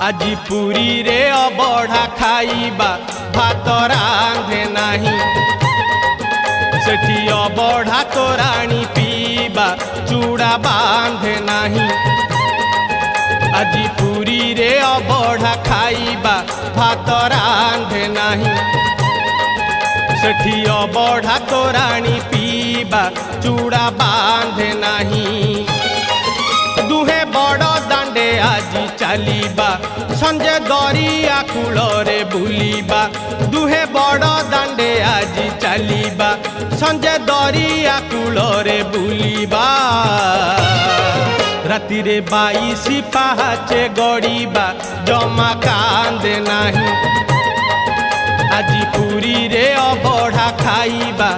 आजी पुरी रे अबढ़ा खाइबा भात रांधे नाही सेठी अबढ़ा तोराणी पीबा चूड़ा बांधे नाही आजी पुरी रे अबढ़ा खाइबा भात रांधे नाही सेठी अबढ़ा तोराणी पीबा चूड़ा बांधे नाही दुहे बड़ दांडे आजी चलीबा संजे दरिया कूलरे बुलीबा दुहे बड़ दांडे आजी चलीबा संजे दरिया कूलरे बुलीबा राति रे 22 पहाचे गड़ीबा जमा कांदे नाही आजी पुरी रे अबढ़ा खाइबा